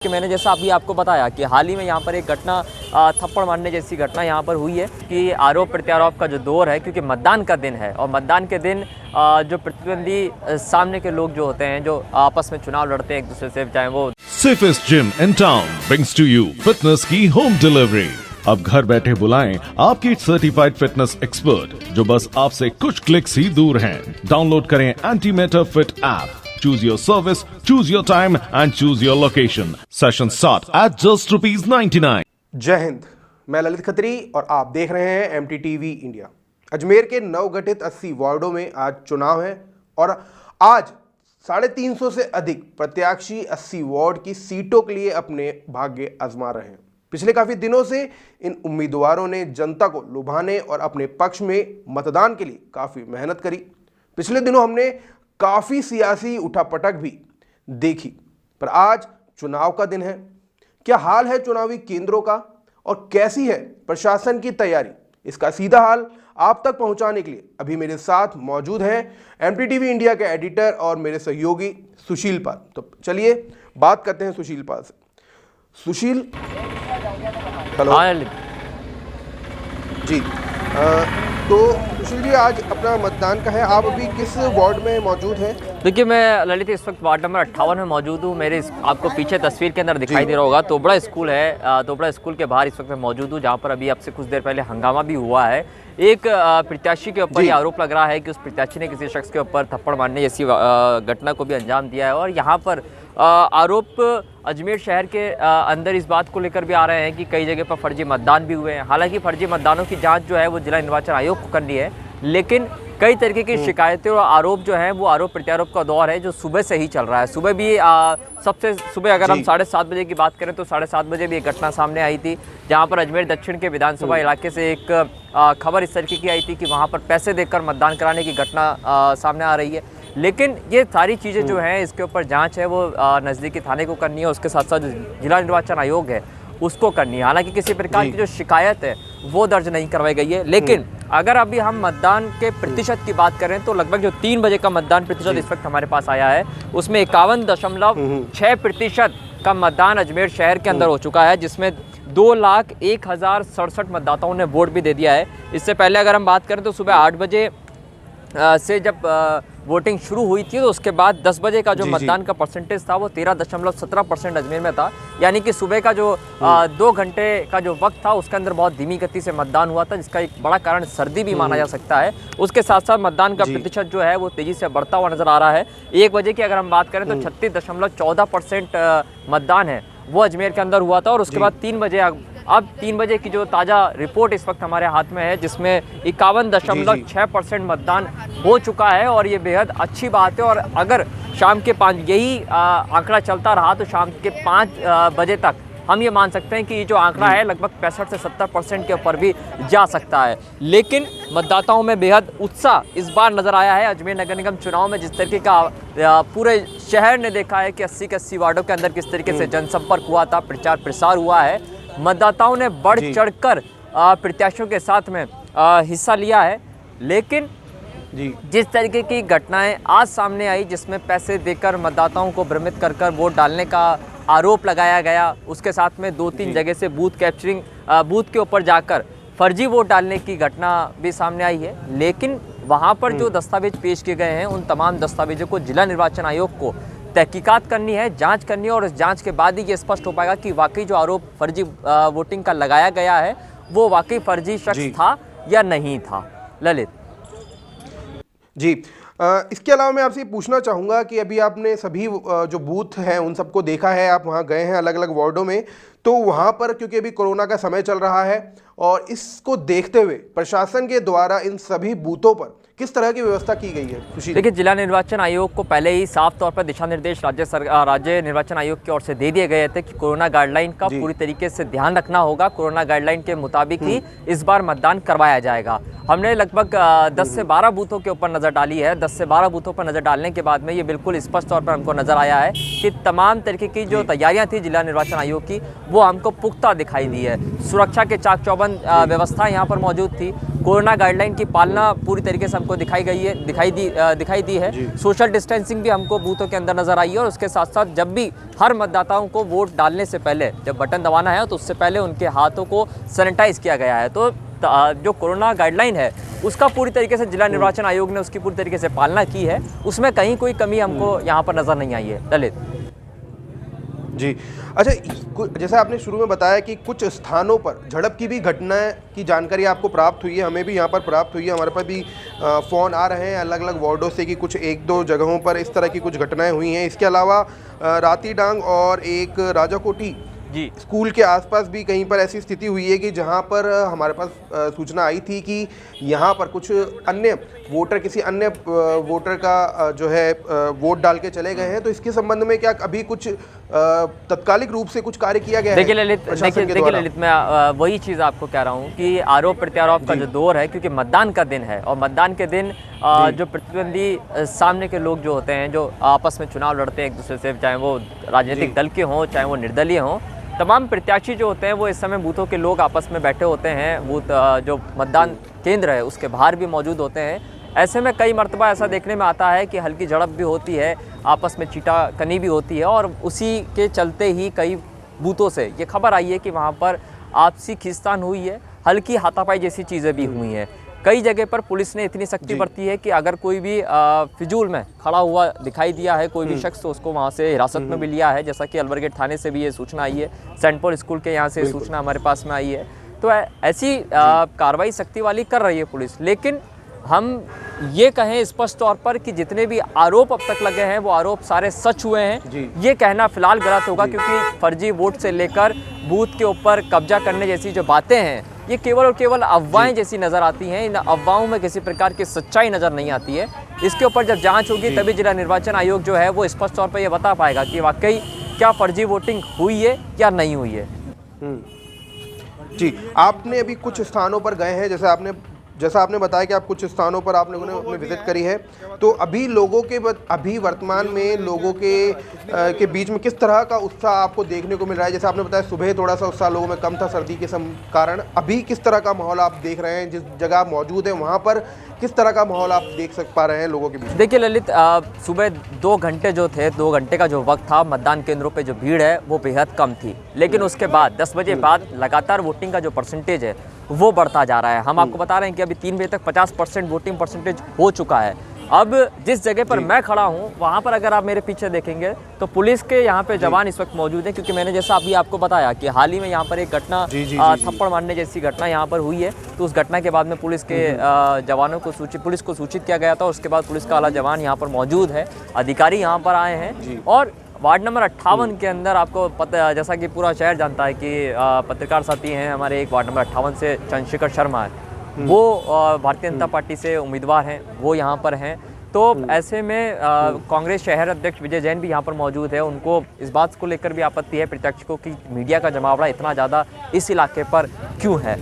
कि मैंने जैसा अभी आपको बताया कि हाल ही में यहाँ पर एक घटना थप्पड़ मारने जैसी घटना यहाँ पर हुई है कि आरोप प्रत्यारोप का जो दौर है, क्योंकि मतदान का दिन है और मतदान के दिन जो प्रतिद्वंदी सामने के लोग जो होते हैं, जो आपस में चुनाव लड़ते हैं एक दूसरे से, चाहे वो safest gym in town brings to you fitness की होम डिलीवरी। अब घर बैठे बुलाएं आपकी सर्टिफाइड फिटनेस एक्सपर्ट जो बस आपसे कुछ क्लिक्स ही दूर हैं। डाउनलोड करें Antimatter Fit app. Choose your service, choose your time and choose your location. Sessions start at just ₹99. जय हिंद, मैं ललित खत्री और आप देख रहे हैं MTTV इंडिया। अजमेर के नवगठित 80 वार्डों में आज चुनाव है और आज 350 से अधिक प्रत्याशी 80 वार्ड की सीटों के लिए अपने भाग्य आजमा रहे हैं। पिछले काफी दिनों से इन उम्मीदवारों ने जनता को लुभाने और अपने पक्ष में मतदान के लिए काफी मेहनत करी। पिछले दिनों हमने काफी सियासी उठापटक भी देखी, पर आज चुनाव का दिन है। क्या हाल है चुनावी केंद्रों का और कैसी है प्रशासन की तैयारी, इसका सीधा हाल आप तक पहुंचाने के लिए अभी मेरे साथ मौजूद हैं MTTV इंडिया के एडिटर और मेरे सहयोगी सुशील पाल। तो चलिए बात करते हैं सुशील पाल से। सुशील, हेलो जी। तो सुशील जी, आज अपना मतदान का है, आप अभी किस वार्ड में मौजूद हैं? देखिए, मैं ललित इस वक्त वार्ड नंबर 58 में मौजूद हूँ। मेरे आपको पीछे तस्वीर के अंदर दिखाई दे रहा होगा तोबड़ा स्कूल है। तोबड़ा स्कूल के बाहर इस वक्त मैं मौजूद हूँ, जहाँ पर अभी आपसे कुछ देर पहले हंगामा भी हुआ है। एक प्रत्याशी के ऊपर ये आरोप लग रहा है कि उस प्रत्याशी ने किसी शख्स के ऊपर थप्पड़ मारने जैसी घटना को भी अंजाम दिया है। और यहाँ पर आरोप अजमेर शहर के अंदर इस बात को लेकर भी आ रहे हैं कि कई जगह पर फर्जी मतदान भी हुए हैं। हालांकि फर्जी मतदानों की जांच जो है वो जिला निर्वाचन आयोग को करनी है, लेकिन कई तरीके की शिकायतें और आरोप जो हैं वो आरोप प्रत्यारोप का दौर है जो सुबह से ही चल रहा है। सुबह भी सबसे सुबह अगर हम 7:30 बजे की बात करें तो 7:30 बजे भी एक घटना सामने आई थी, जहां पर अजमेर दक्षिण के विधानसभा इलाके से एक खबर इस तरीके की आई थी कि वहां पर पैसे देकर मतदान कराने की घटना सामने आ रही है। लेकिन ये सारी चीज़ें जो हैं इसके ऊपर जांच है वो नज़दीकी थाने को करनी है, उसके साथ साथ जिला निर्वाचन आयोग है उसको करनी है। हालांकि किसी प्रकार की जो शिकायत है वो दर्ज नहीं करवाई गई है। लेकिन अगर अभी हम मतदान के प्रतिशत की बात करें तो लगभग जो 3 बजे का मतदान प्रतिशत इस वक्त हमारे पास आया है उसमें 51.6% का मतदान अजमेर शहर के अंदर हो चुका है, जिसमें 2,01,067 मतदाताओं ने वोट भी दे दिया है। इससे पहले अगर हम बात करें तो सुबह 8 बजे से जब वोटिंग शुरू हुई थी तो उसके बाद 10 बजे का जो मतदान का परसेंटेज था वो 13.17% अजमेर में था। यानी कि सुबह का जो 2 घंटे का जो वक्त था उसके अंदर बहुत धीमी गति से मतदान हुआ था, जिसका एक बड़ा कारण सर्दी भी माना जा सकता है। उसके साथ साथ मतदान का प्रतिशत जो है वो तेजी से बढ़ता हुआ नजर आ रहा है। 1 बजे की अगर हम बात करें तो 36.14% मतदान है वो अजमेर के अंदर हुआ था। और उसके बाद 3 बजे अब 3 बजे की जो ताज़ा रिपोर्ट इस वक्त हमारे हाथ में है, जिसमें 51.6% मतदान हो चुका है और ये बेहद अच्छी बात है। और अगर शाम के 5 यही आंकड़ा चलता रहा तो शाम के 5 बजे तक हम ये मान सकते हैं कि ये जो आंकड़ा है लगभग 65 से 70% के ऊपर भी जा सकता है। लेकिन मतदाताओं में बेहद उत्साह इस बार नज़र आया है। अजमेर नगर निगम चुनाव में जिस तरीके का पूरे शहर ने देखा है कि 80 के 80 वार्डों के अंदर किस तरीके से जनसंपर्क हुआ था, प्रचार प्रसार हुआ है, मतदाताओं ने बढ़ चढ़कर प्रत्याशियों के साथ में हिस्सा लिया है। लेकिन जिस तरीके की घटनाएं आज सामने आई, जिसमें पैसे देकर मतदाताओं को भ्रमित कर वोट डालने का आरोप लगाया गया, उसके साथ में 2-3 जगह से बूथ कैप्चरिंग, बूथ के ऊपर जाकर फर्जी वोट डालने की घटना भी सामने आई है। लेकिन वहां पर जो दस्तावेज पेश किए गए हैं उन तमाम दस्तावेजों को जिला निर्वाचन आयोग को तहकीकात करनी है, जांच करनी है और इस जांच के बाद ही ये स्पष्ट हो पाएगा कि वाकई जो आरोप फर्जी वोटिंग का लगाया गया है वो वाकई फर्जी शख्स था या नहीं था। ललित जी, इसके अलावा मैं आपसे पूछना चाहूँगा कि अभी आपने सभी जो बूथ हैं उन सबको देखा है, आप वहाँ गए हैं अलग अलग वार्डों में, तो वहाँ पर क्योंकि अभी कोरोना का समय चल रहा है और इसको देखते हुए प्रशासन के द्वारा इन सभी बूथों पर किस तरह की व्यवस्था की गई है? देखिए, जिला निर्वाचन आयोग को पहले ही साफ तौर पर दिशा निर्देश राज्य निर्वाचन आयोग की ओर से दे दिए गए थे कि कोरोना गाइडलाइन का पूरी तरीके से ध्यान रखना होगा। कोरोना गाइडलाइन के मुताबिक ही इस बार मतदान करवाया जाएगा। हमने लगभग 10 से 12 बूथों के ऊपर नज़र डाली है। 10 से 12 बूथों पर नज़र डालने के बाद में ये बिल्कुल स्पष्ट तौर पर हमको नज़र आया है कि तमाम तरीके की जो तैयारियां थी जिला निर्वाचन आयोग की वो हमको पुख्ता दिखाई दी है। सुरक्षा के चाक चौबंद व्यवस्था यहाँ पर मौजूद थी। कोरोना गाइडलाइन की पालना पूरी तरीके से हमको दिखाई दी है। सोशल डिस्टेंसिंग भी हमको बूथों के अंदर नजर आई है और उसके साथ साथ जब भी हर मतदाताओं को वोट डालने से पहले जब बटन दबाना है तो उससे पहले उनके हाथों को सैनिटाइज किया गया है। तो जो कोरोना गाइडलाइन है उसका पूरी तरीके से जिला निर्वाचन आयोग ने उसकी पूरी तरीके से पालना की है, उसमें कहीं कोई कमी हमको यहाँ पर नजर नहीं आई है। ललित जी, अच्छा, जैसे आपने शुरू में बताया कि कुछ स्थानों पर झड़प की भी घटना की जानकारी आपको प्राप्त हुई है, हमें भी यहाँ पर प्राप्त हुई है। हमारे पास भी फ़ोन आ रहे हैं अलग अलग वार्डों से कि कुछ 1-2 जगहों पर इस तरह की कुछ घटनाएं हुई हैं। इसके अलावा रातीडांग और एक राजाकोटी जी स्कूल के आसपास भी कहीं पर ऐसी स्थिति हुई है कि जहां पर हमारे पास सूचना आई थी कि यहां पर कुछ अन्य वोटर किसी अन्य वोटर का जो है वोट डाल के चले गए हैं। तो इसके संबंध में क्या अभी कुछ तत्कालिक रूप से कुछ कार्य किया गया है? देखिए ललित, मैं वही चीज़ आपको कह रहा हूँ कि आरोप प्रत्यारोप का जो दौर है, क्योंकि मतदान का दिन है और मतदान के दिन जो प्रतिद्वंदी सामने के लोग जो होते हैं, जो आपस में चुनाव लड़ते हैं एक दूसरे से, चाहे वो राजनीतिक दल के हों चाहे वो निर्दलीय हों, तमाम प्रत्याशी जो होते हैं वो इस समय बूथों के लोग आपस में बैठे होते हैं। बूथ जो मतदान केंद्र है उसके बाहर भी मौजूद होते हैं। ऐसे में कई मरतबा ऐसा देखने में आता है कि हल्की झड़प भी होती है, आपस में चीटाकनी भी होती है और उसी के चलते ही कई बूथों से ये खबर आई है कि वहाँ पर आपसी खींचतान हुई है, हल्की हाथापाई जैसी चीज़ें भी हुई हैं। कई जगह पर पुलिस ने इतनी सख्ती बरती है कि अगर कोई भी फिजूल में खड़ा हुआ दिखाई दिया है कोई भी शख्स, तो उसको वहाँ से हिरासत में भी लिया है। जैसा कि अलवर गेट थाने से भी ये सूचना आई है, सेंट पॉल स्कूल के यहाँ से सूचना हमारे पास में आई है। तो ऐसी कार्रवाई सख्ती वाली कर रही है पुलिस। लेकिन हम ये कहें स्पष्ट तौर पर कि जितने भी आरोप अब तक लगे हैं वो आरोप सारे सच हुए हैं, ये कहना फिलहाल गलत होगा, क्योंकि फर्जी वोट से लेकर बूथ के ऊपर कब्जा करने जैसी जो बातें हैं ये केवल और केवल अफवाहें जैसी नज़र आती हैं। इन अफवाहों में किसी प्रकार की सच्चाई नज़र नहीं आती है। इसके ऊपर जब जांच होगी तभी जिला निर्वाचन आयोग जो है वो स्पष्ट तौर पर ये बता पाएगा कि वाकई क्या फर्जी वोटिंग हुई है या नहीं हुई है। जी, आपने अभी कुछ स्थानों पर गए हैं, जैसा आपने बताया कि आप कुछ स्थानों पर आप लोगों ने विजिट करी है, तो अभी अभी वर्तमान में लोगों के बीच में किस तरह का उत्साह आपको देखने को मिल रहा है? जैसे आपने बताया सुबह थोड़ा सा उत्साह लोगों में कम था सर्दी के कारण, अभी किस तरह का माहौल आप देख रहे हैं? जिस जगह आप मौजूद हैं वहाँ पर किस तरह का माहौल आप देख पा रहे हैं लोगों के बीच? देखिए ललित, सुबह 2 घंटे जो थे, 2 घंटे का जो वक्त था, मतदान केंद्रों पे जो भीड़ है वो बेहद कम थी। लेकिन उसके बाद 10 बजे बाद लगातार वोटिंग का जो परसेंटेज है वो बढ़ता जा रहा है। हम आपको बता रहे हैं कि अभी 3 बजे तक 50% वोटिंग परसेंटेज हो चुका है। अब जिस जगह पर मैं खड़ा हूँ वहाँ पर अगर आप मेरे पीछे देखेंगे तो पुलिस के यहाँ पे जवान इस वक्त मौजूद हैं, क्योंकि मैंने जैसा अभी आपको बताया कि हाल ही में यहाँ पर एक घटना थप्पड़ मारने जैसी घटना यहाँ पर हुई है। तो उस घटना के बाद में पुलिस के जवानों को पुलिस को सूचित किया गया था। उसके बाद पुलिस का आला जवान यहाँ पर मौजूद है, अधिकारी यहाँ पर आए हैं। और वार्ड नंबर 58 के अंदर आपको पता, जैसा कि पूरा शहर जानता है कि पत्रकार साथी हैं हमारे, एक वार्ड नंबर 58 से चंद्रशेखर शर्मा है, वो भारतीय जनता पार्टी से उम्मीदवार हैं, वो यहाँ पर हैं। तो ऐसे में कांग्रेस शहर अध्यक्ष विजय जैन भी यहाँ पर मौजूद है। उनको इस बात को लेकर भी आपत्ति है प्रत्यक्ष को कि मीडिया का जमावड़ा इतना ज़्यादा इस इलाके पर क्यों है।